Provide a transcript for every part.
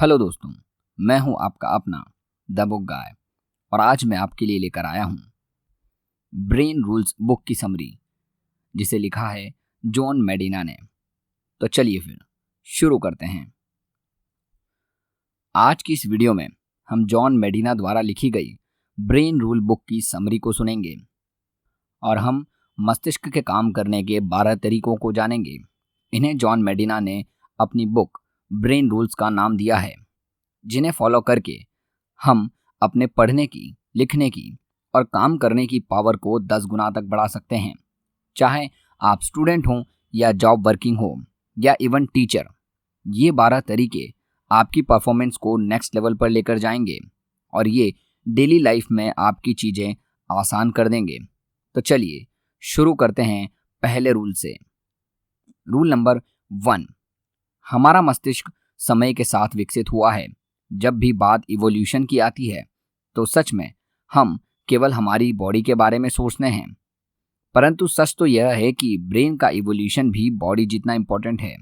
Hello दोस्तों, मैं हूं आपका अपना द बुक गाय और आज मैं आपके लिए लेकर आया हूं ब्रेन रूल्स बुक की समरी, जिसे लिखा है जॉन मेडिना ने। तो चलिए फिर शुरू करते हैं। आज की इस वीडियो में हम जॉन मेडिना द्वारा लिखी गई ब्रेन रूल बुक की समरी को सुनेंगे और हम मस्तिष्क के काम करने के 12 तरीकों को जानेंगे। इन्हें जॉन मेडिना ने अपनी बुक ब्रेन रूल्स का नाम दिया है, जिन्हें फॉलो करके हम अपने पढ़ने की, लिखने की और काम करने की पावर को 10 गुना तक बढ़ा सकते हैं। चाहे आप स्टूडेंट हों या जॉब वर्किंग हो या इवन टीचर, ये 12 तरीके आपकी परफॉर्मेंस को नेक्स्ट लेवल पर लेकर जाएंगे और ये डेली लाइफ में आपकी चीज़ें आसान कर देंगे। तो चलिए शुरू करते हैं पहले रूल से। रूल नंबर 1, हमारा मस्तिष्क समय के साथ विकसित हुआ है। जब भी बात इवोल्यूशन की आती है तो सच में हम केवल हमारी बॉडी के बारे में सोचते हैं, परंतु सच तो यह है कि ब्रेन का इवोल्यूशन भी बॉडी जितना इम्पोर्टेंट है।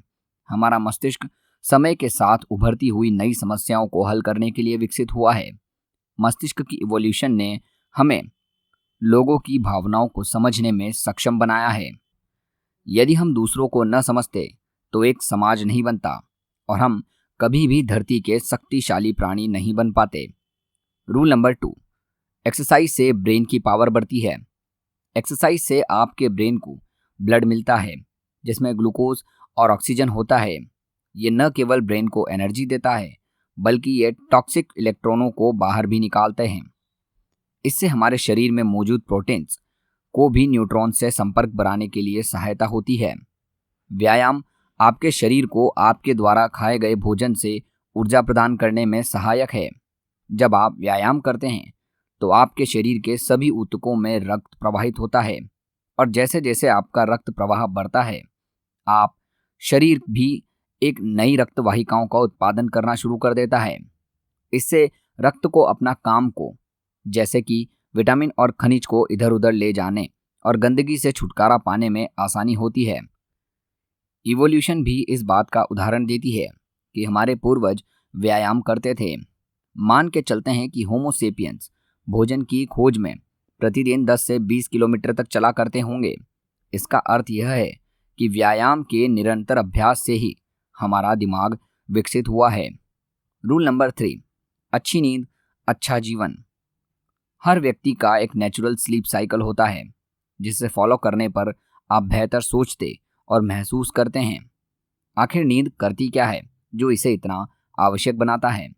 हमारा मस्तिष्क समय के साथ उभरती हुई नई समस्याओं को हल करने के लिए विकसित हुआ है। मस्तिष्क की इवोल्यूशन ने हमें लोगों की भावनाओं को समझने में सक्षम बनाया है। यदि हम दूसरों को न समझते तो एक समाज नहीं बनता और हम कभी भी धरती के शक्तिशाली प्राणी नहीं बन पाते। रूल नंबर 2, एक्सरसाइज से ब्रेन की पावर बढ़ती है। एक्सरसाइज से आपके ब्रेन को ब्लड मिलता है, जिसमें ग्लूकोज और ऑक्सीजन होता है। ये न केवल ब्रेन को एनर्जी देता है, बल्कि ये टॉक्सिक इलेक्ट्रॉनों को बाहर भी निकालते हैं। इससे हमारे शरीर में मौजूद प्रोटीन्स को भी न्यूट्रॉन से संपर्क बनाने के लिए सहायता होती है। व्यायाम आपके शरीर को आपके द्वारा खाए गए भोजन से ऊर्जा प्रदान करने में सहायक है। जब आप व्यायाम करते हैं तो आपके शरीर के सभी ऊतकों में रक्त प्रवाहित होता है और जैसे जैसे आपका रक्त प्रवाह बढ़ता है, आप शरीर भी एक नई रक्त वाहिकाओं का उत्पादन करना शुरू कर देता है। इससे रक्त को अपना काम को, जैसे कि विटामिन और खनिज को इधर उधर ले जाने और गंदगी से छुटकारा पाने में आसानी होती है। इवोल्यूशन भी इस बात का उदाहरण देती है कि हमारे पूर्वज व्यायाम करते थे। मान के चलते हैं कि होमो सेपियंस भोजन की खोज में प्रतिदिन 10 से 20 किलोमीटर तक चला करते होंगे। इसका अर्थ यह है कि व्यायाम के निरंतर अभ्यास से ही हमारा दिमाग विकसित हुआ है। रूल नंबर 3, अच्छी नींद अच्छा जीवन। हर व्यक्ति का एक नेचुरल स्लीप साइकिल होता है, जिसे फॉलो करने पर आप बेहतर सोचते और महसूस करते हैं। आखिर नींद करती क्या है जो इसे इतना आवश्यक बनाता है?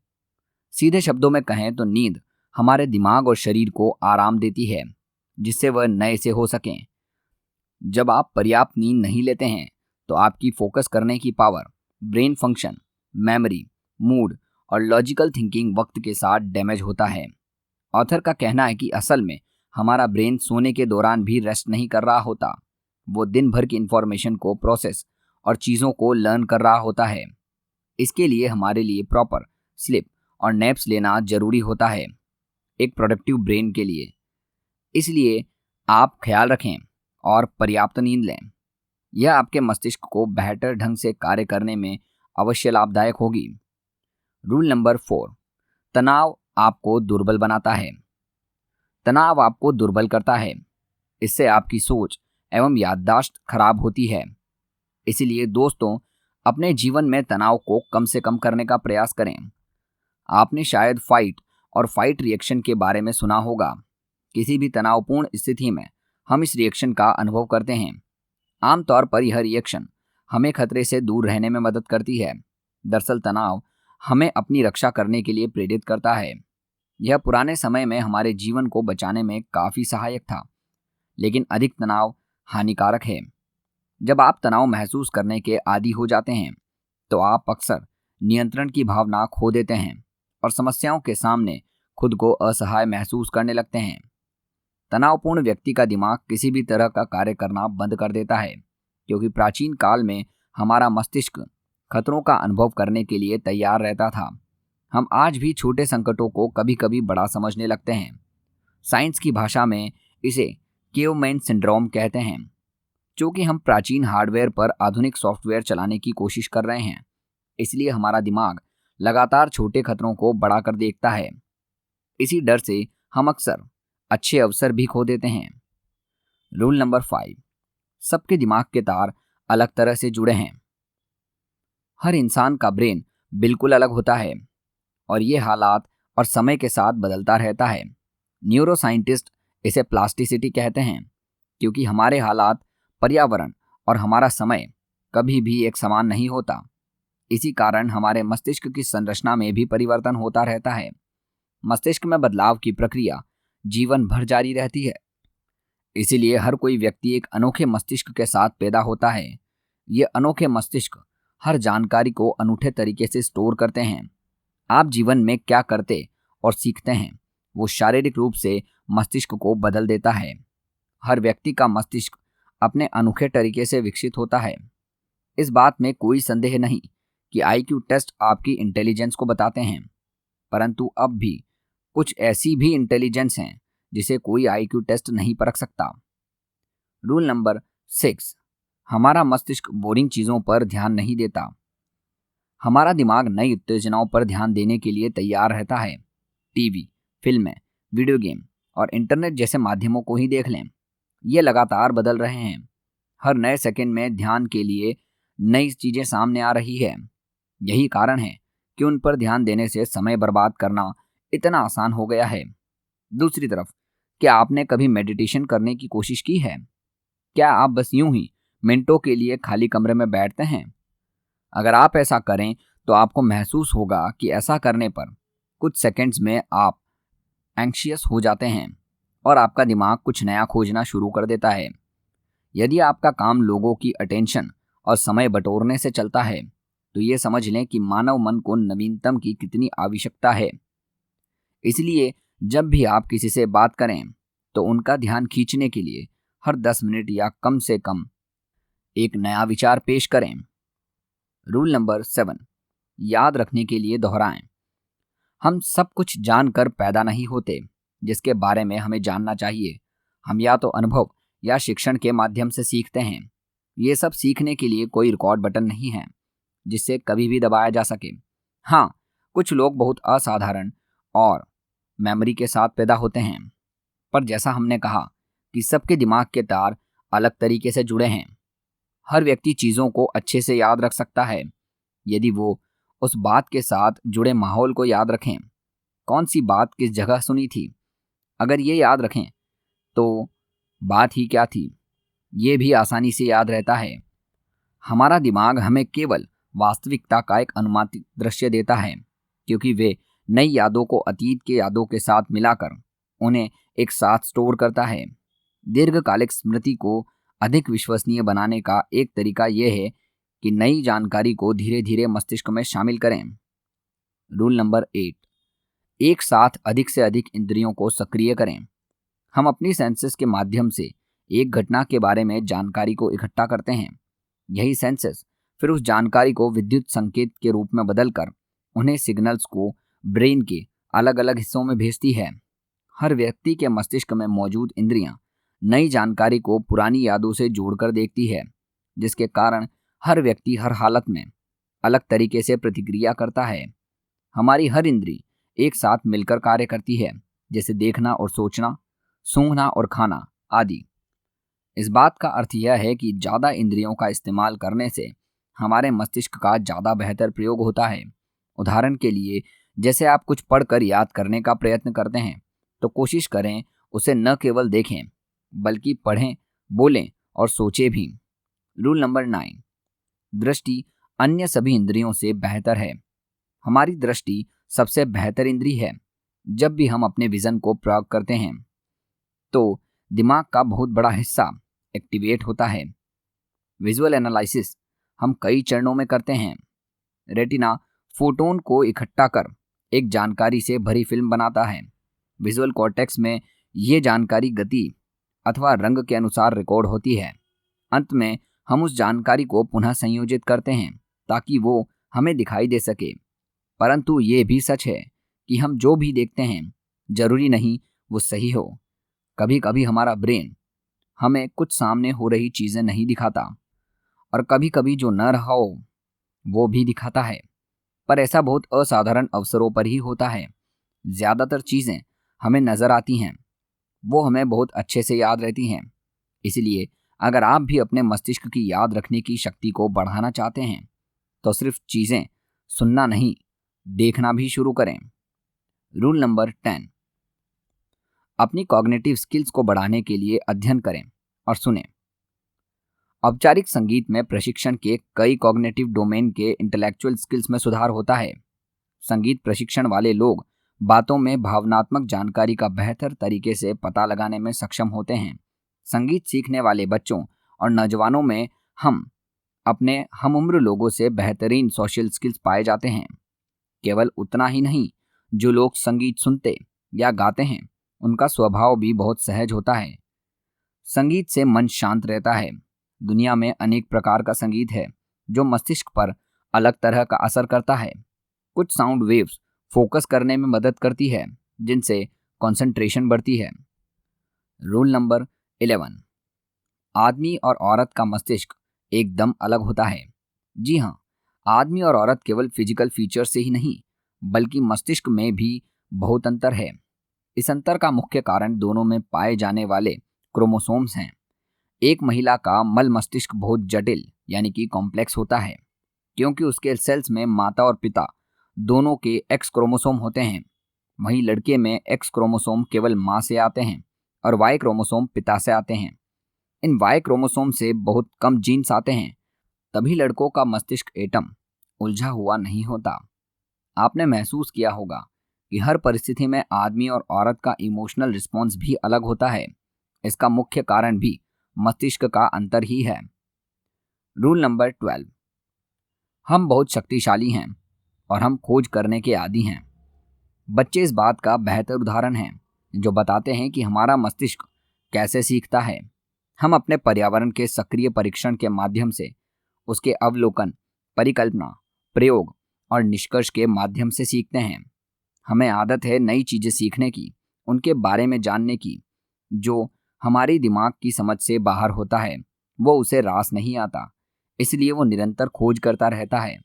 सीधे शब्दों में कहें तो नींद हमारे दिमाग और शरीर को आराम देती है, जिससे वह नए से हो सकें। जब आप पर्याप्त नींद नहीं लेते हैं तो आपकी फोकस करने की power, brain function, memory, mood और लॉजिकल थिंकिंग वक्त के साथ डैमेज होता है। ऑथर का कहना है कि असल में हमारा ब्रेन सोने के दौरान भी रेस्ट नहीं कर रहा होता। वो दिन भर की इंफॉर्मेशन को प्रोसेस और चीज़ों को लर्न कर रहा होता है। इसके लिए हमारे लिए प्रॉपर स्लीप और नैप्स लेना जरूरी होता है एक प्रोडक्टिव ब्रेन के लिए। इसलिए आप ख्याल रखें और पर्याप्त नींद लें। यह आपके मस्तिष्क को बेहतर ढंग से कार्य करने में अवश्य लाभदायक होगी। रूल नंबर 4, तनाव आपको दुर्बल बनाता है। तनाव आपको दुर्बल करता है। इससे आपकी सोच एवं याददाश्त खराब होती है। इसीलिए दोस्तों, अपने जीवन में तनाव को कम से कम करने का प्रयास करें। आपने शायद फाइट और फाइट रिएक्शन के बारे में सुना होगा। किसी भी तनावपूर्ण स्थिति में हम इस रिएक्शन का अनुभव करते हैं। आमतौर पर यह रिएक्शन हमें खतरे से दूर रहने में मदद करती है। दरअसल तनाव हमें अपनी रक्षा करने के लिए प्रेरित करता है। यह पुराने समय में हमारे जीवन को बचाने में काफ़ी सहायक था, लेकिन अधिक तनाव हानिकारक है। जब आप तनाव महसूस करने के आदी हो जाते हैं तो आप अक्सर नियंत्रण की भावना खो देते हैं और समस्याओं के सामने खुद को असहाय महसूस करने लगते हैं। तनावपूर्ण व्यक्ति का दिमाग किसी भी तरह का कार्य करना बंद कर देता है, क्योंकि प्राचीन काल में हमारा मस्तिष्क खतरों का अनुभव करने के लिए तैयार रहता था। हम आज भी छोटे संकटों को कभी कभी बड़ा समझने लगते हैं। साइंस की भाषा में इसे केवमैन सिंड्रोम कहते हैं। क्योंकि हम प्राचीन हार्डवेयर पर आधुनिक सॉफ्टवेयर चलाने की कोशिश कर रहे हैं, इसलिए हमारा दिमाग लगातार छोटे खतरों को बड़ा कर देखता है। इसी डर से हम अक्सर अच्छे अवसर भी खो देते हैं। रूल नंबर 5, सबके दिमाग के तार अलग तरह से जुड़े हैं। हर इंसान का ब्रेन बिल्कुल अलग होता है और ये हालात और समय के साथ बदलता रहता है। न्यूरो साइंटिस्ट इसे प्लास्टिसिटी कहते हैं, क्योंकि हमारे हालात, पर्यावरण और हमारा समय कभी भी एक समान नहीं होता। इसी कारण हमारे मस्तिष्क की संरचना में भी परिवर्तन होता रहता है। मस्तिष्क में बदलाव की प्रक्रिया जीवन भर जारी रहती है। इसीलिए हर कोई व्यक्ति एक अनोखे मस्तिष्क के साथ पैदा होता है। ये अनोखे मस्तिष्क हर जानकारी को अनूठे तरीके से स्टोर करते हैं। आप जीवन में क्या करते और सीखते हैं, वो शारीरिक रूप से मस्तिष्क को बदल देता है। हर व्यक्ति का मस्तिष्क अपने अनोखे तरीके से विकसित होता है। इस बात में कोई संदेह नहीं कि आईक्यू टेस्ट आपकी इंटेलिजेंस को बताते हैं, परंतु अब भी कुछ ऐसी भी इंटेलिजेंस हैं जिसे कोई आईक्यू टेस्ट नहीं परख सकता। रूल नंबर 6, हमारा मस्तिष्क बोरिंग चीज़ों पर ध्यान नहीं देता। हमारा दिमाग नई उत्तेजनाओं पर ध्यान देने के लिए तैयार रहता है। टीवी, फिल्में, वीडियो गेम और इंटरनेट जैसे माध्यमों को ही देख लें, ये लगातार बदल रहे हैं। हर नए सेकंड में ध्यान के लिए नई चीज़ें सामने आ रही है। यही कारण है कि उन पर ध्यान देने से समय बर्बाद करना इतना आसान हो गया है। दूसरी तरफ, क्या आपने कभी मेडिटेशन करने की कोशिश की है? क्या आप बस यूं ही मिनटों के लिए खाली कमरे में बैठते हैं? अगर आप ऐसा करें तो आपको महसूस होगा कि ऐसा करने पर कुछ सेकंड्स में आप एंग्शियस हो जाते हैं और आपका दिमाग कुछ नया खोजना शुरू कर देता है। यदि आपका काम लोगों की अटेंशन और समय बटोरने से चलता है, तो ये समझ लें कि मानव मन को नवीनतम की कितनी आवश्यकता है। इसलिए जब भी आप किसी से बात करें तो उनका ध्यान खींचने के लिए हर 10 मिनट या कम से कम एक नया विचार पेश करें। रूल नंबर 7, याद रखने के लिए दोहराएं। हम सब कुछ जानकर पैदा नहीं होते जिसके बारे में हमें जानना चाहिए। हम या तो अनुभव या शिक्षण के माध्यम से सीखते हैं। ये सब सीखने के लिए कोई रिकॉर्ड बटन नहीं है जिससे कभी भी दबाया जा सके। हाँ, कुछ लोग बहुत असाधारण और मेमोरी के साथ पैदा होते हैं, पर जैसा हमने कहा कि सबके दिमाग के तार अलग तरीके से जुड़े हैं। हर व्यक्ति चीज़ों को अच्छे से याद रख सकता है यदि वो उस बात के साथ जुड़े माहौल को याद रखें। कौन सी बात किस जगह सुनी थी, अगर ये याद रखें तो बात ही क्या थी, ये भी आसानी से याद रहता है। हमारा दिमाग हमें केवल वास्तविकता का एक अनुमानित दृश्य देता है, क्योंकि वे नई यादों को अतीत के यादों के साथ मिलाकर उन्हें एक साथ स्टोर करता है। दीर्घकालिक स्मृति को अधिक विश्वसनीय बनाने का एक तरीका यह है कि नई जानकारी को धीरे धीरे मस्तिष्क में शामिल करें। रूल नंबर 8, एक साथ अधिक से अधिक इंद्रियों को सक्रिय करें। हम अपनी सेंसेस के माध्यम से एक घटना के बारे में जानकारी को इकट्ठा करते हैं। यही सेंसेस फिर उस जानकारी को विद्युत संकेत के रूप में बदलकर उन्हें सिग्नल्स को ब्रेन के अलग अलग हिस्सों में भेजती है। हर व्यक्ति के मस्तिष्क में मौजूद इंद्रियां नई जानकारी को पुरानी यादों से जोड़कर देखती है, जिसके कारण हर व्यक्ति हर हालत में अलग तरीके से प्रतिक्रिया करता है। हमारी हर इंद्री एक साथ मिलकर कार्य करती है, जैसे देखना और सोचना, सूंघना और खाना आदि। इस बात का अर्थ यह है कि ज़्यादा इंद्रियों का इस्तेमाल करने से हमारे मस्तिष्क का ज़्यादा बेहतर प्रयोग होता है। उदाहरण के लिए, जैसे आप कुछ पढ़कर याद करने का प्रयत्न करते हैं तो कोशिश करें उसे न केवल देखें बल्कि पढ़ें, बोलें और सोचें भी। रूल नंबर 9, दृष्टि अन्य सभी इंद्रियों से बेहतर है। हमारी दृष्टि सबसे बेहतर इंद्री है। जब भी हम अपने विजन को प्रयोग करते हैं तो दिमाग का बहुत बड़ा हिस्सा एक्टिवेट होता है। विजुअल एनालिसिस हम कई चरणों में करते हैं। रेटिना फोटोन को इकट्ठा कर एक जानकारी से भरी फिल्म बनाता है। विजुअल कॉर्टेक्स में ये जानकारी गति अथवा रंग के अनुसार रिकॉर्ड होती है। अंत में हम उस जानकारी को पुनः संयोजित करते हैं ताकि वो हमें दिखाई दे सके। परंतु ये भी सच है कि हम जो भी देखते हैं जरूरी नहीं वो सही हो। कभी कभी हमारा ब्रेन हमें कुछ सामने हो रही चीज़ें नहीं दिखाता और कभी कभी जो न रहा हो वो भी दिखाता है। पर ऐसा बहुत असाधारण अवसरों पर ही होता है। ज़्यादातर चीज़ें हमें नज़र आती हैं, वो हमें बहुत अच्छे से याद रहती हैं। इसलिए अगर आप भी अपने मस्तिष्क की याद रखने की शक्ति को बढ़ाना चाहते हैं तो सिर्फ चीज़ें सुनना नहीं, देखना भी शुरू करें। रूल नंबर 10, अपनी कॉग्निटिव स्किल्स को बढ़ाने के लिए अध्ययन करें और सुनें। औपचारिक संगीत में प्रशिक्षण के कई कॉग्निटिव डोमेन के इंटेलेक्चुअल स्किल्स में सुधार होता है। संगीत प्रशिक्षण वाले लोग बातों में भावनात्मक जानकारी का बेहतर तरीके से पता लगाने में सक्षम होते हैं। संगीत सीखने वाले बच्चों और नौजवानों में हम अपने हमउम्र लोगों से बेहतरीन सोशल स्किल्स पाए जाते हैं। केवल उतना ही नहीं, जो लोग संगीत सुनते या गाते हैं उनका स्वभाव भी बहुत सहज होता है। संगीत से मन शांत रहता है। दुनिया में अनेक प्रकार का संगीत है जो मस्तिष्क पर अलग तरह का असर करता है। कुछ साउंड वेव्स फोकस करने में मदद करती है, जिनसे कंसंट्रेशन बढ़ती है। रूल नंबर 11, आदमी और औरत का मस्तिष्क एकदम अलग होता है। जी हाँ, आदमी और औरत केवल फिजिकल फीचर से ही नहीं बल्कि मस्तिष्क में भी बहुत अंतर है। इस अंतर का मुख्य कारण दोनों में पाए जाने वाले क्रोमोसोम्स हैं। एक महिला का मल मस्तिष्क बहुत जटिल यानी कि कॉम्प्लेक्स होता है, क्योंकि उसके सेल्स में माता और पिता दोनों के एक्स क्रोमोसोम होते हैं। वहीं लड़के में एक्स क्रोमोसोम केवल माँ से आते हैं और वाई क्रोमोसोम पिता से आते हैं। इन वाई क्रोमोसोम से बहुत कम जीन्स आते हैं, तभी लड़कों का मस्तिष्क एटम उलझा हुआ नहीं होता। आपने महसूस किया होगा कि हर परिस्थिति में आदमी और औरत का इमोशनल रिस्पॉन्स भी अलग होता है। इसका मुख्य कारण भी मस्तिष्क का अंतर ही है। रूल नंबर 12, हम बहुत शक्तिशाली हैं और हम खोज करने के आदी हैं। बच्चे इस बात का बेहतर उदाहरण हैं, जो बताते हैं कि हमारा मस्तिष्क कैसे सीखता है। हम अपने पर्यावरण के सक्रिय परीक्षण के माध्यम से, उसके अवलोकन, परिकल्पना, प्रयोग और निष्कर्ष के माध्यम से सीखते हैं। हमें आदत है नई चीज़ें सीखने की, उनके बारे में जानने की। जो हमारी दिमाग की समझ से बाहर होता है वो उसे रास नहीं आता, इसलिए वो निरंतर खोज करता रहता है।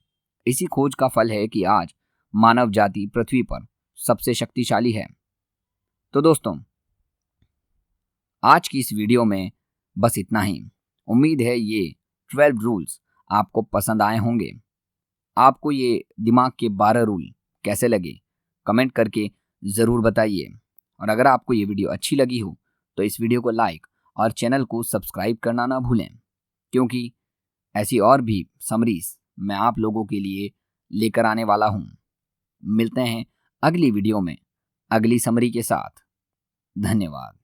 इसी खोज का फल है कि आज मानव जाति पृथ्वी पर सबसे शक्तिशाली है। तो दोस्तों, आज की इस वीडियो में बस इतना ही। उम्मीद है ये 12 रूल्स आपको पसंद आए होंगे। आपको ये दिमाग के 12 रूल कैसे लगे, कमेंट करके ज़रूर बताइए। और अगर आपको ये वीडियो अच्छी लगी हो तो इस वीडियो को लाइक और चैनल को सब्सक्राइब करना ना भूलें, क्योंकि ऐसी और भी समरीज मैं आप लोगों के लिए लेकर आने वाला हूँ। मिलते हैं अगली वीडियो में अगली समरी के साथ। धन्यवाद।